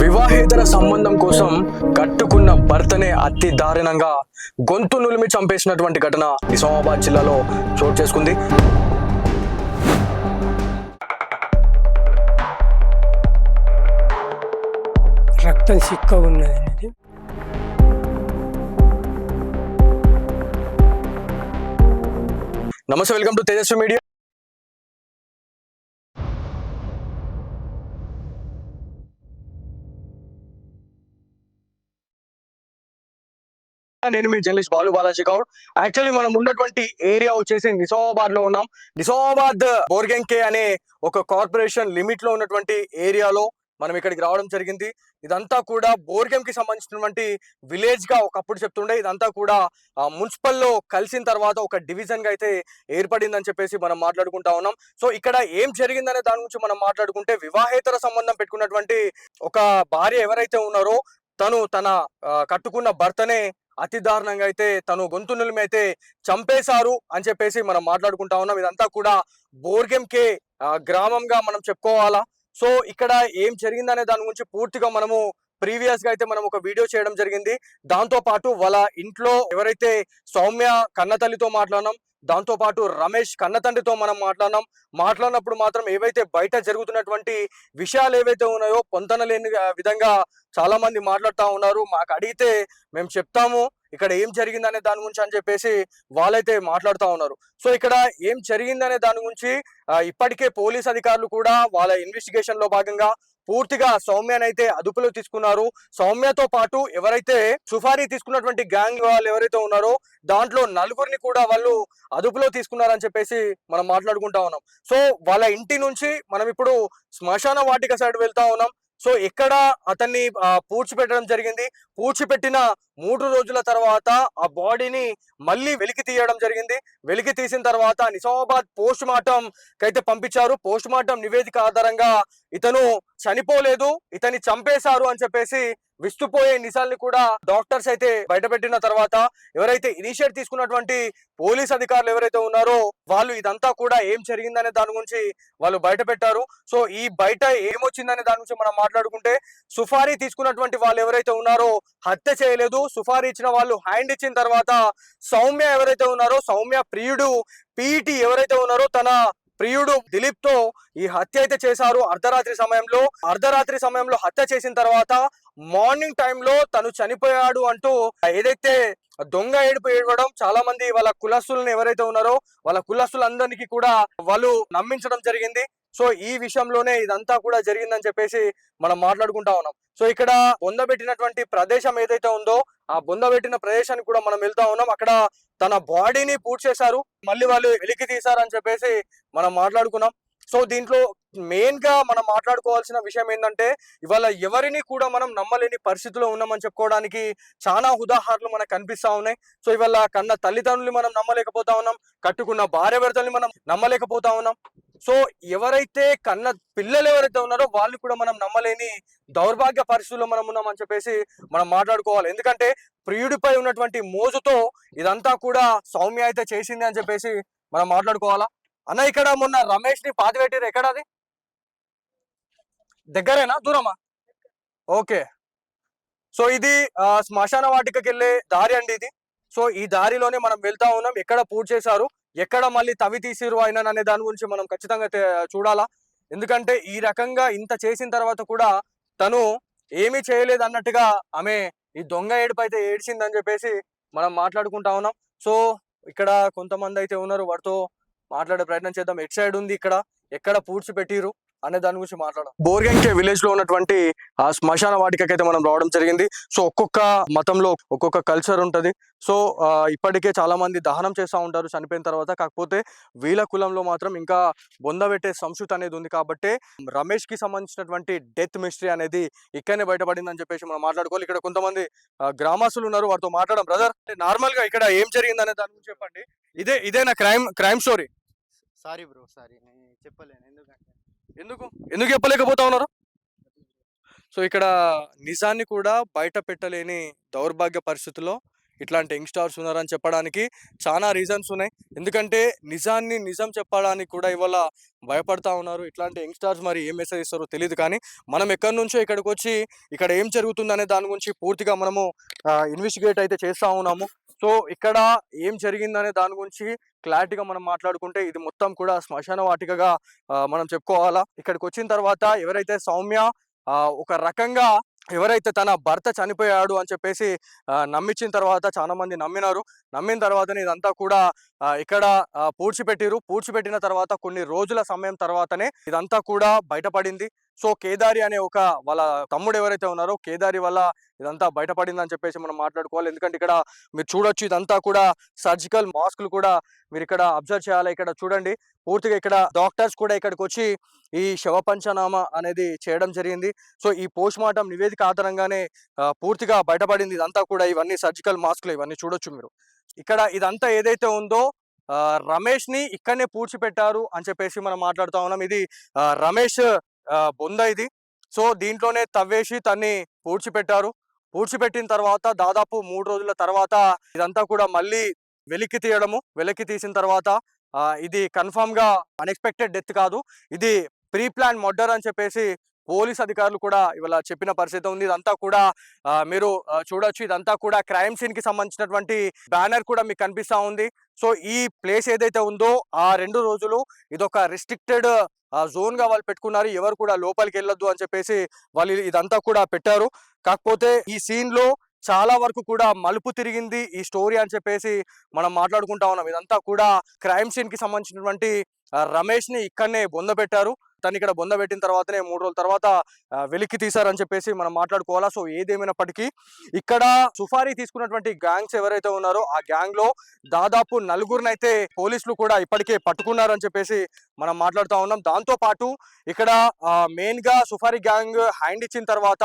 వివాహేతర సంబంధం కోసం కట్టుకున్న భర్తనే అతి దారుణంగా గొంతు నులిమి చంపేసినటువంటి ఘటన నిజామాబాద్ జిల్లాలో చోటు చేసుకుంది. రక్తం చిక్క ఉన్నది. నమస్తే, వెల్కమ్ టు తేజస్వి మీడియా. నేను మీ జర్నలిస్ట్ బాలాజీ గౌడ్. యాక్చువల్లీ మనం ఉన్నటువంటి ఏరియా వచ్చేసి నిజామాబాద్ లో ఉన్నాం. నిజామాబాద్ బోర్గెంకే అనే ఒక కార్పొరేషన్ లిమిట్ లో ఉన్నటువంటి ఏరియాలో మనం ఇక్కడికి రావడం జరిగింది. ఇదంతా కూడా బోర్గెం కి సంబంధించినటువంటి విలేజ్ గా ఒకప్పుడు చెప్తుండే, ఇదంతా కూడా మున్సిపల్ లో కలిసిన తర్వాత ఒక డివిజన్ గా అయితే ఏర్పడిందని చెప్పేసి మనం మాట్లాడుకుంటా ఉన్నాం. సో ఇక్కడ ఏం జరిగిందనే దాని గురించి మనం మాట్లాడుకుంటే, వివాహేతర సంబంధం పెట్టుకున్నటువంటి ఒక భార్య ఎవరైతే ఉన్నారో తను తన కట్టుకున్న భర్తనే అతి దారుణంగా అయితే తను గొంతు నులిమి అయితే చంపేశారు అని చెప్పేసి మనం మాట్లాడుకుంటా ఉన్నాం. ఇదంతా కూడా బోర్గెంకే గ్రామంగా మనం చెప్పుకోవాలా. సో ఇక్కడ ఏం జరిగిందనే దాని గురించి పూర్తిగా మనము ప్రీవియస్ గా అయితే మనం ఒక వీడియో చేయడం జరిగింది. దాంతో పాటు వాళ్ళ ఇంట్లో ఎవరైతే సౌమ్య కన్నతల్లితో మాట్లాడినాం, దాంతో పాటు రమేష్ కన్నతండ్రితో మనం మాట్లాడినప్పుడు మాత్రం ఏవైతే బయట జరుగుతున్నటువంటి విషయాలు ఏవైతే ఉన్నాయో పొంతనలేని విధంగా చాలా మంది మాట్లాడుతూ ఉన్నారు. మాకు అడిగితే మేము చెప్తాము ఇక్కడ ఏం జరిగిందనే దాని గురించి అని చెప్పేసి వాళ్ళైతే మాట్లాడుతూ ఉన్నారు. సో ఇక్కడ ఏం జరిగిందనే దాని గురించి ఇప్పటికే పోలీస్ అధికారులు కూడా వాళ్ళ ఇన్వెస్టిగేషన్ లో భాగంగా పూర్తిగా సౌమ్యనైతే అదుపులో తీసుకున్నారు. సౌమ్యతో పాటు ఎవరైతే సుఫారీ తీసుకున్నటువంటి గ్యాంగ్ వాళ్ళు ఎవరైతే ఉన్నారో దాంట్లో నలుగురిని కూడా వాళ్ళు అదుపులో తీసుకున్నారని చెప్పేసి మనం మాట్లాడుకుంటా ఉన్నాం. సో వాళ్ళ ఇంటి నుంచి మనం ఇప్పుడు శ్మశాన వాటిక సైడ్ వెళ్తా ఉన్నాం. సో ఇక్కడ అతన్ని పూడ్చిపెట్టడం జరిగింది. పూడ్చిపెట్టిన 3 రోజుల తర్వాత ఆ బాడీని మళ్ళీ వెలికి తీయడం జరిగింది. వెలికి తీసిన తర్వాత నిజామాబాద్ పోస్ట్ మార్టం కైతే పంపించారు. పోస్ట్ మార్టం నివేదిక ఆధారంగా ఇతను చనిపోలేదు, ఇతన్ని చంపేశారు అని చెప్పేసి విస్తుపోయే నిజాల్ని కూడా డాక్టర్స్ అయితే బయటపెట్టిన తర్వాత ఎవరైతే ఇనిషియేట్ తీసుకున్నటువంటి పోలీస్ అధికారులు ఎవరైతే ఉన్నారో వాళ్ళు ఇదంతా కూడా ఏం జరిగిందనే దాని గురించి వాళ్ళు బయట పెట్టారు. సో ఈ బయట ఏమొచ్చిందనే దాని గురించి మనం మాట్లాడుకుంటే, సుఫారీ తీసుకున్నటువంటి వాళ్ళు ఎవరైతే ఉన్నారో హత్య చేయలేదు. సుఫారీ ఇచ్చిన వాళ్ళు హ్యాండ్ ఇచ్చిన తర్వాత సౌమ్య ఎవరైతే ఉన్నారో, సౌమ్య ప్రియుడు పీఈటీ ఎవరైతే ఉన్నారో తన ప్రియుడు దిలీప్ తో ఈ హత్య అయితే చేశారు. అర్ధరాత్రి సమయంలో హత్య చేసిన తర్వాత మార్నింగ్ టైంలో తను చనిపోయాడు అంటూ ఏదైతే దొంగ ఏడుపు ఏడవడం, చాలా మంది వాళ్ళ కులస్తులను ఎవరైతే ఉన్నారో వాళ్ళ కులస్తులందరికీ కూడా వాళ్ళు నమ్మించడం జరిగింది. సో ఈ విషయంలోనే ఇదంతా కూడా జరిగిందని చెప్పేసి మనం మాట్లాడుకుంటా ఉన్నాం. సో ఇక్కడ బొందబెట్టినటువంటి ప్రదేశం ఏదైతే ఉందో ఆ బొందబెట్టిన ప్రదేశానికి కూడా మనం వెళ్తా ఉన్నాం. అక్కడ తన బాడీని పూడ్చేశారు, మళ్ళీ వాళ్ళు వెలికి తీశారని చెప్పేసి మనం మాట్లాడుకున్నాం. సో దీంట్లో మెయిన్ గా మనం మాట్లాడుకోవాల్సిన విషయం ఏంటంటే, ఇవాళ ఎవరిని కూడా మనం నమ్మలేని పరిస్థితిలో ఉన్నామని చెప్పుకోవడానికి చాలా ఉదాహరణలు మనకు కనిపిస్తా ఉన్నాయి. సో ఇవాళ కన్న తల్లిదండ్రులు మనం నమ్మలేకపోతా ఉన్నాం, కట్టుకున్న భార్య భర్తల్ని మనం నమ్మలేకపోతా ఉన్నాం. సో ఎవరైతే కన్న పిల్లలు ఎవరైతే ఉన్నారో వాళ్ళు కూడా మనం నమ్మలేని దౌర్భాగ్య పరిస్థితుల్లో మనం ఉన్నామని చెప్పేసి మనం మాట్లాడుకోవాలి. ఎందుకంటే ప్రియుడిపై ఉన్నటువంటి మోజుతో ఇదంతా కూడా సౌమ్య అయితే చేసింది అని చెప్పేసి మనం మాట్లాడుకోవాలా. అన్న, ఇక్కడ మొన్న రమేష్ ని పాతి పెట్టారు, ఎక్కడ అది? దగ్గరేనా, దూరమా? ఓకే. సో ఇది శ్మశాన వాటికకి వెళ్ళే దారి అండి ఇది. సో ఈ దారిలోనే మనం వెళ్తా ఉన్నాం. ఎక్కడ పూర్తి చేశారు, ఎక్కడ మళ్ళీ తవి తీసిరు ఆయన అనే దాని గురించి మనం ఖచ్చితంగా చూడాలా. ఎందుకంటే ఈ రకంగా ఇంత చేసిన తర్వాత కూడా తను ఏమీ చేయలేదు అన్నట్టుగా ఆమె ఈ దొంగ ఏడుపు అయితే ఏడ్చిందని చెప్పేసి మనం మాట్లాడుకుంటా ఉన్నాం. సో ఇక్కడ కొంతమంది అయితే ఉన్నారు, వాటితో మాట్లాడే ప్రయత్నం చేద్దాం. ఎట్ సైడ్ ఉంది, ఇక్కడ ఎక్కడ పూడ్చి పెట్టిరు అనే దాని గురించి మాట్లాడడం. బోర్గెంకే విలేజ్ లో ఉన్నటువంటి ఆ శ్మశాన వాటికైతే మనం రావడం జరిగింది. సో ఒక్కొక్క మతంలో ఒక్కొక్క కల్చర్ ఉంటది. సో ఇప్పటికే చాలా మంది దహనం చేస్తూ ఉంటారు చనిపోయిన తర్వాత. కాకపోతే వీళ్ళ కులంలో మాత్రం ఇంకా బొందబెట్టే సంస్కృతి అనేది ఉంది. కాబట్టి రమేష్ కి సంబంధించినటువంటి డెత్ మిస్టరీ అనేది ఇక్కడనే బయటపడింది అని చెప్పేసి మనం మాట్లాడుకోవాలి. ఇక్కడ కొంతమంది గ్రామస్తులు ఉన్నారు, వారితో మాట్లాడడం. బ్రదర్, నార్మల్ గా ఇక్కడ ఏం జరిగింది అనే దాని గురించి చెప్పండి. ఇదేనా crime story? Sorry bro, sorry, నేను చెప్పలేను. ఎందుకు చెప్పలేకపోతా ఉన్నారు? సో ఇక్కడ నిజాన్ని కూడా బయట పెట్టలేని దౌర్భాగ్య పరిస్థితుల్లో ఇట్లాంటి యంగ్స్టార్స్ ఉన్నారని చెప్పడానికి చాలా రీజన్స్ ఉన్నాయి. ఎందుకంటే నిజాన్ని నిజం చెప్పడానికి కూడా ఇవాళ భయపడతా ఉన్నారు. ఇట్లాంటి యంగ్స్టార్స్ మరి ఏం మెసేజ్ ఇస్తారో తెలియదు. కానీ మనం ఎక్కడి నుంచో ఇక్కడికి వచ్చి ఇక్కడ ఏం జరుగుతుందనే దాని గురించి పూర్తిగా మనము ఇన్వెస్టిగేట్ అయితే చేస్తా ఉన్నాము. సో ఇక్కడ ఏం జరిగిందనే దాని గురించి క్లారిటీగా మనం మాట్లాడుకుంటే ఇది మొత్తం కూడా శ్మశాన వాటికగా మనం చెప్పుకోవాలా. ఇక్కడికి వచ్చిన తర్వాత ఎవరైతే సౌమ్య ఒక రకంగా ఎవరైతే తన భర్త చనిపోయాడు అని చెప్పేసి నమ్మించిన తర్వాత చాలా మంది నమ్మినారు. నమ్మిన తర్వాతనే ఇదంతా కూడా ఇక్కడ పూడ్చిపెట్టిన తర్వాత కొన్ని రోజుల సమయం తర్వాతనే ఇదంతా కూడా బయటపడింది. సో కేదారి అనే ఒక వాళ్ళ తమ్ముడు ఎవరైతే ఉన్నారో కేదారి వల్ల ఇదంతా బయటపడింది అని చెప్పేసి మనం మాట్లాడుకోవాలి. ఎందుకంటే ఇక్కడ మీరు చూడొచ్చు ఇదంతా కూడా సర్జికల్ మాస్కులు కూడా మీరు ఇక్కడ అబ్జర్వ్ చేయాలి. ఇక్కడ చూడండి పూర్తిగా ఇక్కడ డాక్టర్స్ కూడా ఇక్కడికి వచ్చి ఈ శవ పంచనామా అనేది చేయడం జరిగింది. సో ఈ పోస్ట్ మార్టం నివేదిక ఆధారంగానే పూర్తిగా బయటపడింది ఇదంతా కూడా. ఇవన్నీ సర్జికల్ మాస్కులు ఇవన్నీ చూడొచ్చు మీరు. ఇక్కడ ఇదంతా ఏదైతే ఉందో రమేష్ ని ఇక్కడనే పూడ్చిపెట్టారు అని చెప్పేసి మనం మాట్లాడుతా ఉన్నాం. ఇది రమేష్ బొంద ఇది. సో దీంట్లోనే తవ్వేసి తన్ని పూడ్చిపెట్టిన తర్వాత దాదాపు 3 రోజుల తర్వాత ఇదంతా కూడా మళ్ళీ వెలికి తీసిన తర్వాత ఇది కన్ఫర్మ్ గా అన్ఎక్స్పెక్టెడ్ డెత్ కాదు, ఇది ప్రీ ప్లాన్ మర్డర్ అని చెప్పేసి పోలీస్ అధికారులు కూడా ఇవాళ చెప్పిన పరిస్థితి ఉంది. ఇదంతా కూడా మీరు చూడొచ్చు. ఇదంతా కూడా క్రైమ్ సీన్ కి సంబంధించినటువంటి బ్యానర్ కూడా మీకు కనిపిస్తా ఉంది. సో ఈ ప్లేస్ ఏదైతే ఉందో ఆ 2 రోజులు ఇదొక రిస్ట్రిక్టెడ్ జోన్ గా వాళ్ళు పెట్టుకున్నారు. ఎవరు కూడా లోపలికి వెళ్ళొద్దు అని చెప్పేసి వాళ్ళు ఇదంతా కూడా పెట్టారు. కాకపోతే ఈ సీన్ లో చాలా వరకు కూడా మలుపు తిరిగింది ఈ స్టోరీ అని చెప్పేసి మనం మాట్లాడుకుంటా ఉన్నాం. ఇదంతా కూడా క్రైమ్ సీన్ కి సంబంధించినటువంటి రమేష్ ని ఇక్కడనే బొందబెట్టారు. తను ఇక్కడ బొందబెట్టిన తర్వాతనే 3 రోజుల తర్వాత వెలికి తీశారని చెప్పేసి మనం మాట్లాడుకోవాలా. సో ఏదేమైనప్పటికీ ఇక్కడ సుఫారీ తీసుకున్నటువంటి గ్యాంగ్స్ ఎవరైతే ఉన్నారో ఆ గ్యాంగ్ లో దాదాపు 4గురినైతే పోలీసులు కూడా ఇప్పటికే పట్టుకున్నారని చెప్పేసి మనం మాట్లాడుతూ ఉన్నాం. దాంతో పాటు ఇక్కడ మెయిన్ గా సుఫారీ గ్యాంగ్ హ్యాండ్ ఇచ్చిన తర్వాత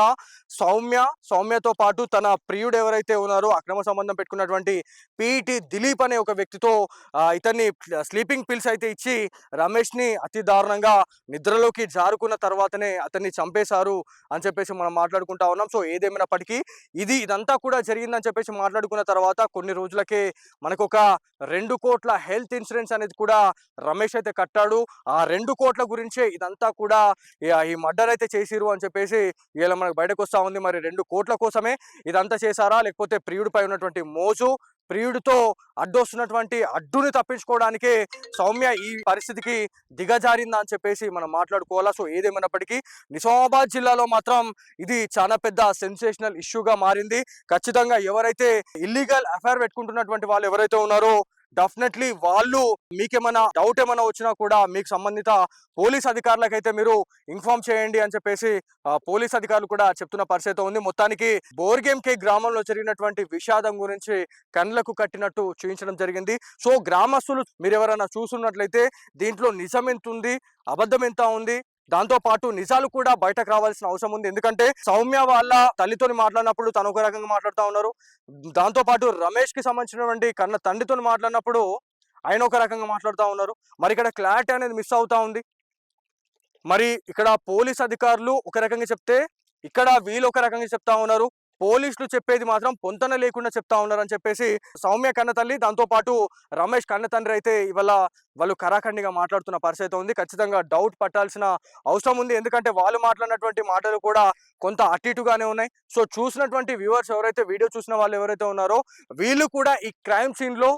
సౌమ్యతో పాటు తన ప్రియుడు ఎవరైతే ఉన్నారో అక్రమ సంబంధం పెట్టుకున్నటువంటి పీటి దిలీప్ అనే ఒక వ్యక్తితో ఇతన్ని స్లీపింగ్ పిల్స్ అయితే ఇచ్చి రమేష్ ని అతి దారుణంగా నిద్రలోకి జారుకున్న తర్వాతనే అతన్ని చంపేశారు అని చెప్పేసి మనం మాట్లాడుకుంటా ఉన్నాం. సో ఏదేమైనప్పటికీ ఇదంతా కూడా జరిగిందని చెప్పేసి మాట్లాడుకున్న తర్వాత కొన్ని రోజులకే మనకు ఒక 2 కోట్ల హెల్త్ ఇన్సూరెన్స్ అనేది కూడా రమేష్ అయితే కట్టాడు. ఆ 2 కోట్ల గురించే ఇదంతా కూడా ఈ మర్డర్ అయితే చేసిరు అని చెప్పేసి ఇలా మనకు బయటకు వస్తా ఉంది. మరి 2 కోట్ల కోసమే ఇదంతా చేశారా, లేకపోతే ప్రియుడిపై ఉన్నటువంటి మోజు, ప్రియుడితో అడ్డొస్తున్నటువంటి అడ్డుని తప్పించుకోవడానికే సౌమ్య ఈ పరిస్థితికి దిగజారిందా అని చెప్పేసి మనం మాట్లాడుకోవాలా. సో ఏదేమైనప్పటికీ నిజామాబాద్ జిల్లాలో మాత్రం ఇది చాలా పెద్ద సెన్సేషనల్ ఇష్యూగా మారింది. ఖచ్చితంగా ఎవరైతే ఇల్లీగల్ అఫైర్ పెట్టుకుంటున్నటువంటి వాళ్ళు ఎవరైతే ఉన్నారో డెఫినెట్లీ వాళ్ళు మీకేమైనా డౌట్ ఏమైనా వచ్చినా కూడా మీకు సంబంధిత పోలీస్ అధికారులకైతే మీరు ఇన్ఫార్మ్ చేయండి అని చెప్పేసి పోలీస్ అధికారులు కూడా చెప్తున్న పరిస్థితి ఉంది. మొత్తానికి బోర్గేంకే గ్రామంలో జరిగినటువంటి విషాదం గురించి కళ్ళకు కట్టినట్టు చూపించడం జరిగింది. సో గ్రామస్తులు మీరు ఎవరైనా చూస్తున్నట్లయితే దీంట్లో నిజం ఎంత ఉంది, అబద్ధం ఎంత ఉంది, దాంతో పాటు నిజాలు కూడా బయటకు రావాల్సిన అవసరం ఉంది. ఎందుకంటే సౌమ్య వాళ్ళ తల్లితో మాట్లాడినప్పుడు తను ఒక రకంగా మాట్లాడుతూ ఉన్నారు. దాంతో పాటు రమేష్ కి సంబంధించినటువంటి కన్న తండ్రితో మాట్లాడినప్పుడు ఆయన ఒక రకంగా మాట్లాడుతూ ఉన్నారు. మరి ఇక్కడ క్లారిటీ అనేది మిస్ అవుతా ఉంది. మరి ఇక్కడ పోలీస్ అధికారులు ఒక రకంగా చెప్తే ఇక్కడ వీళ్ళు ఒక రకంగా చెప్తా ఉన్నారు. పోలీసులు చెప్పేది మాత్రం పొంతన లేకుండా చెప్తా ఉన్నారని చెప్పేసి సౌమ్య కన్న తల్లి, దాంతో పాటు రమేష్ కన్న తండ్రి అయితే ఇవాళ వాళ్ళు కరాఖండిగా మాట్లాడుతున్న పరిస్థితి ఉంది. ఖచ్చితంగా డౌట్ పట్టాల్సిన అవసరం ఉంది. ఎందుకంటే వాళ్ళు మాట్లాడినటువంటి మాటలు కూడా కొంత అటు ఇటుగానే ఉన్నాయి. సో చూసినటువంటి వ్యూవర్స్ ఎవరైతే వీడియో చూసిన వాళ్ళు ఎవరైతే ఉన్నారో వీళ్ళు కూడా ఈ క్రైమ్ సీన్ లో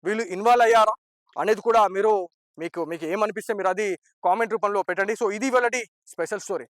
వీళ్ళు ఇన్వాల్వ్ అయ్యారా అనేది కూడా మీకు ఏమనిపిస్తే మీరు అది కామెంట్ రూపంలో పెట్టండి. సో ఇది ఇవాళ స్పెషల్ స్టోరీ.